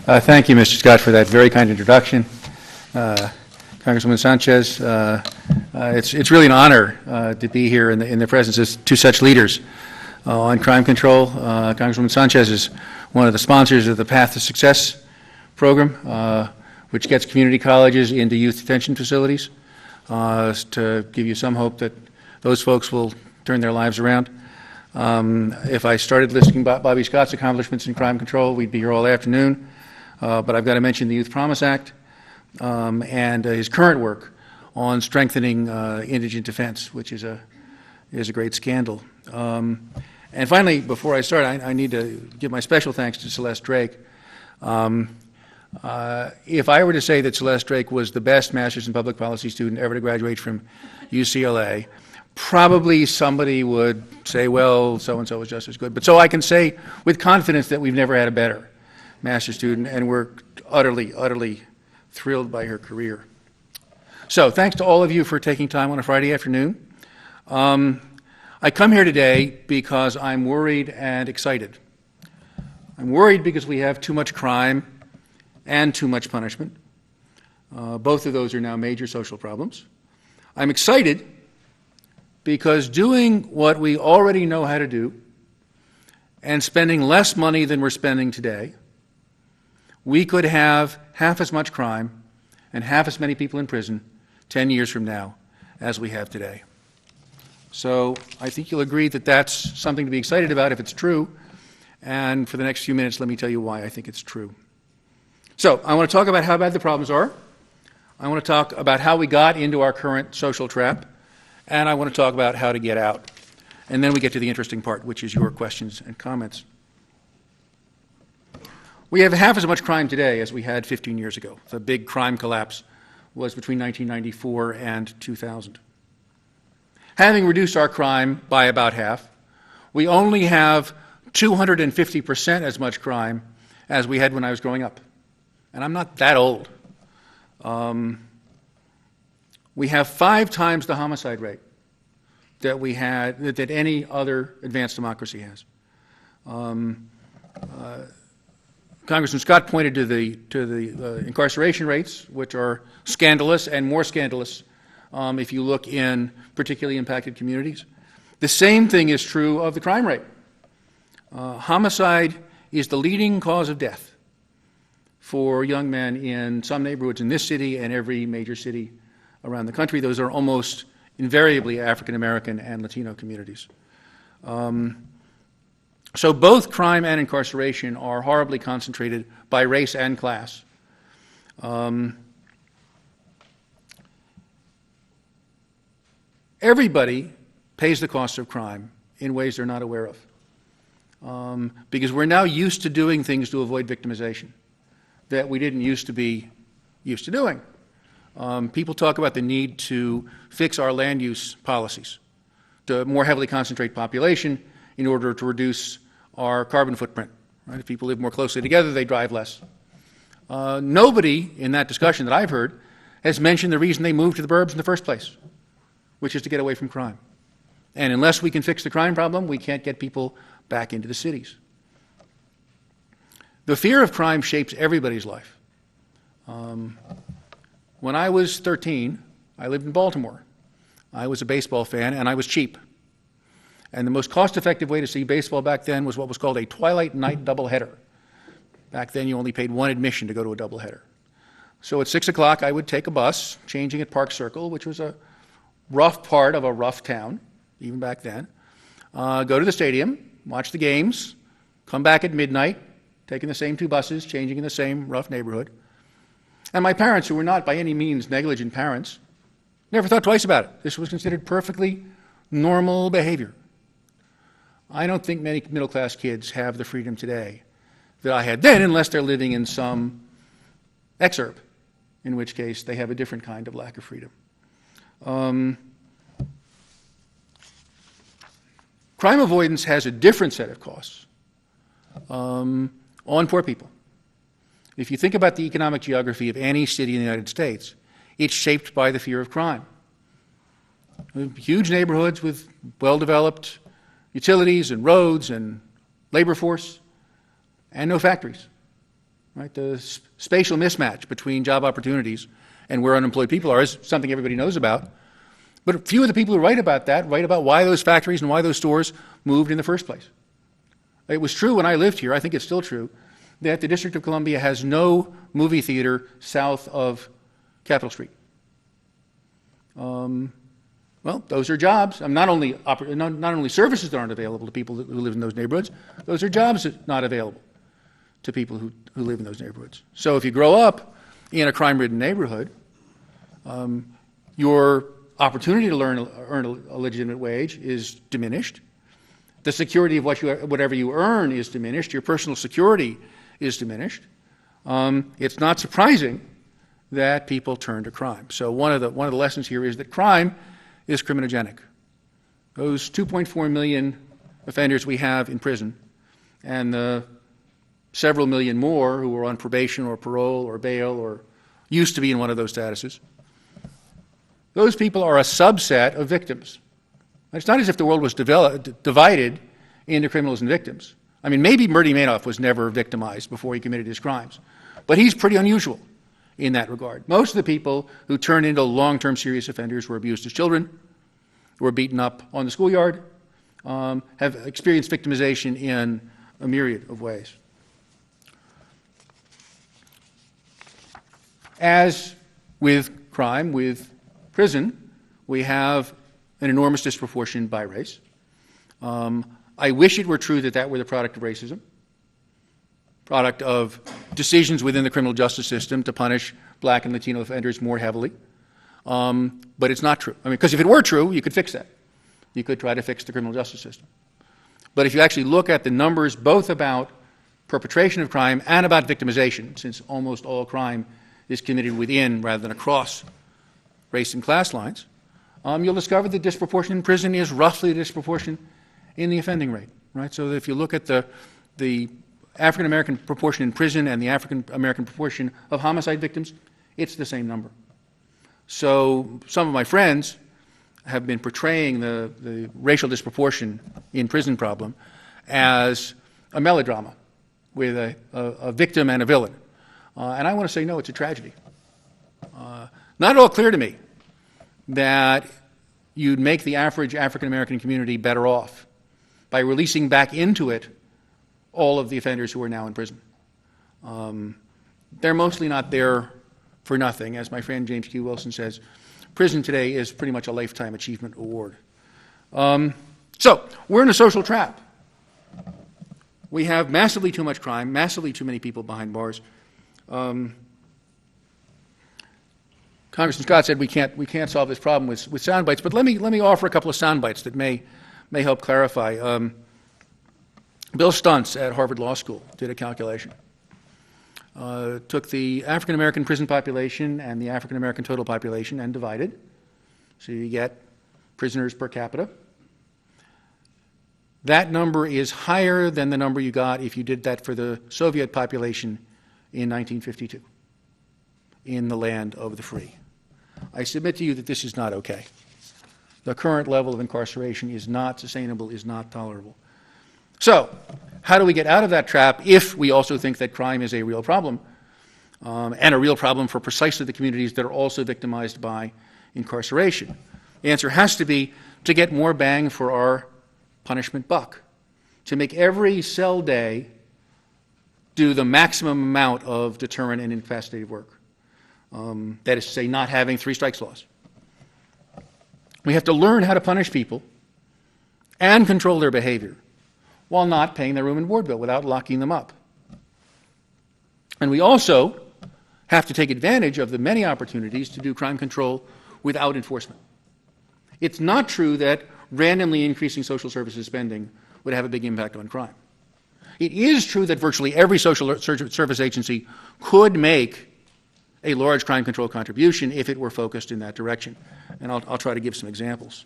Thank you, Mr. Scott, for that very kind introduction. Congresswoman Sanchez, it's really an honor to be here in the presence of two such leaders on crime control. Congresswoman Sanchez is one of the sponsors of the Path to Success program, which gets community colleges into youth detention facilities to give you some hope that those folks will turn their lives around. If I started listing Bobby Scott's accomplishments in crime control, we'd be here all afternoon. But I've got to mention the Youth Promise Act and his current work on strengthening indigent defense, which is a great scandal. And finally, before I start, I need to give my special thanks to Celeste Drake. If I were to say that Celeste Drake was the best Master's in Public Policy student ever to graduate from UCLA, probably somebody would say, well, so-and-so was just as good. But so I can say with confidence that we've never had a better Master's student, and we're utterly, utterly thrilled by her career. So thanks to all of you for taking time on a Friday afternoon. I come here today because I'm worried and excited. I'm worried because we have too much crime and too much punishment. Both of those are now major social problems. I'm excited because doing what we already know how to do and spending less money than we're spending today, we could have half as much crime and half as many people in prison 10 years from now as we have today. So I think you'll agree that that's something to be excited about if it's true. And for the next few minutes, let me tell you why I think it's true. So I want to talk about how bad the problems are. I want to talk about how we got into our current social trap. And I want to talk about how to get out. And then we get to the interesting part, which is your questions and comments. We have half as much crime today as we had 15 years ago. The big crime collapse was between 1994 and 2000. Having reduced our crime by about half, we only have 250% as much crime as we had when I was growing up. And I'm not that old. We have 5 times the homicide rate that we had, that any other advanced democracy has. Congressman Scott pointed to the incarceration rates, which are scandalous and more scandalous if you look in particularly impacted communities. The same thing is true of the crime rate. Homicide is the leading cause of death for young men in some neighborhoods in this city and every major city around the country. Those are almost invariably African American and Latino communities. So both crime and incarceration are horribly concentrated by race and class. Everybody pays the cost of crime in ways they're not aware of. Because we're now used to doing things to avoid victimization that we didn't used to be used to doing. People talk about the need to fix our land use policies, to more heavily concentrate population in order to reduce our carbon footprint. Right? If people live more closely together, they drive less. Nobody in that discussion that I've heard has mentioned the reason they moved to the burbs in the first place, which is to get away from crime. And unless we can fix the crime problem, we can't get people back into the cities. The fear of crime shapes everybody's life. When I was 13, I lived in Baltimore. I was a baseball fan, and I was cheap. And the most cost-effective way to see baseball back then was what was called a twilight night doubleheader. Back then, you only paid one admission to go to a doubleheader. So at 6 o'clock, I would take a bus, changing at Park Circle, which was a rough part of a rough town, even back then, go to the stadium, watch the games, come back at midnight, taking the same 2 buses, changing in the same rough neighborhood. And my parents, who were not by any means negligent parents, never thought twice about it. This was considered perfectly normal behavior. I don't think many middle-class kids have the freedom today that I had then, unless they're living in some exurb, in which case they have a different kind of lack of freedom. Crime avoidance has a different set of costs on poor people. If you think about the economic geography of any city in the United States, it's shaped by the fear of crime. Huge neighborhoods with well-developed utilities and roads and labor force, and no factories. Right? The spatial mismatch between job opportunities and where unemployed people are is something everybody knows about. But few of the people who write about that write about why those factories and why those stores moved in the first place. It was true when I lived here, I think it's still true, that the District of Columbia has no movie theater south of Capitol Street. Well, those are jobs. Not only services that aren't available to people who live in those neighborhoods, those are jobs that are not available to people who live in those neighborhoods. So if you grow up in a crime-ridden neighborhood, your opportunity to earn a legitimate wage is diminished. The security of whatever you earn is diminished. Your personal security is diminished. It's not surprising that people turn to crime. So one of the lessons here is that crime is criminogenic. Those 2.4 million offenders we have in prison, and the several million more who are on probation or parole or bail or used to be in one of those statuses, those people are a subset of victims. It's not as if the world was divided into criminals and victims. I mean, maybe Murdy Madoff was never victimized before he committed his crimes, but he's pretty unusual in that regard. Most of the people who turn into long-term serious offenders were abused as children, were beaten up on the schoolyard, have experienced victimization in a myriad of ways. As with crime, with prison, we have an enormous disproportion by race. I wish it were true that that were the product of racism, product of decisions within the criminal justice system to punish black and Latino offenders more heavily. But it's not true. I mean, because if it were true, you could fix that. You could try to fix the criminal justice system. But if you actually look at the numbers both about perpetration of crime and about victimization, since almost all crime is committed within rather than across race and class lines, you'll discover the disproportion in prison is roughly the disproportion in the offending rate. Right? So if you look at the African American proportion in prison and the African American proportion of homicide victims, it's the same number. So some of my friends have been portraying the racial disproportion in prison problem as a melodrama with a victim and a villain. And I want to say, no, it's a tragedy. Not at all clear to me that you'd make the average African American community better off by releasing back into it all of the offenders who are now in prison. They're mostly not there for nothing. As my friend James Q. Wilson says, prison today is pretty much a lifetime achievement award. So we're in a social trap. We have massively too much crime, massively too many people behind bars. Congressman Scott said we can't solve this problem with sound bites, but let me offer a couple of sound bites that may help clarify. Bill Stuntz at Harvard Law School did a calculation. Took the African American prison population and the African American total population and divided. So you get prisoners per capita. That number is higher than the number you got if you did that for the Soviet population in 1952 in the land of the free. I submit to you that this is not okay. The current level of incarceration is not sustainable, is not tolerable. So, how do we get out of that trap if we also think that crime is a real problem, and a real problem for precisely the communities that are also victimized by incarceration? The answer has to be to get more bang for our punishment buck, to make every cell day do the maximum amount of deterrent and incapacitative work. That is to say, not having three strikes laws. We have to learn how to punish people and control their behavior while not paying their room and board bill, without locking them up. And we also have to take advantage of the many opportunities to do crime control without enforcement. It's not true that randomly increasing social services spending would have a big impact on crime. It is true that virtually every social service agency could make a large crime control contribution if it were focused in that direction. And I'll try to give some examples.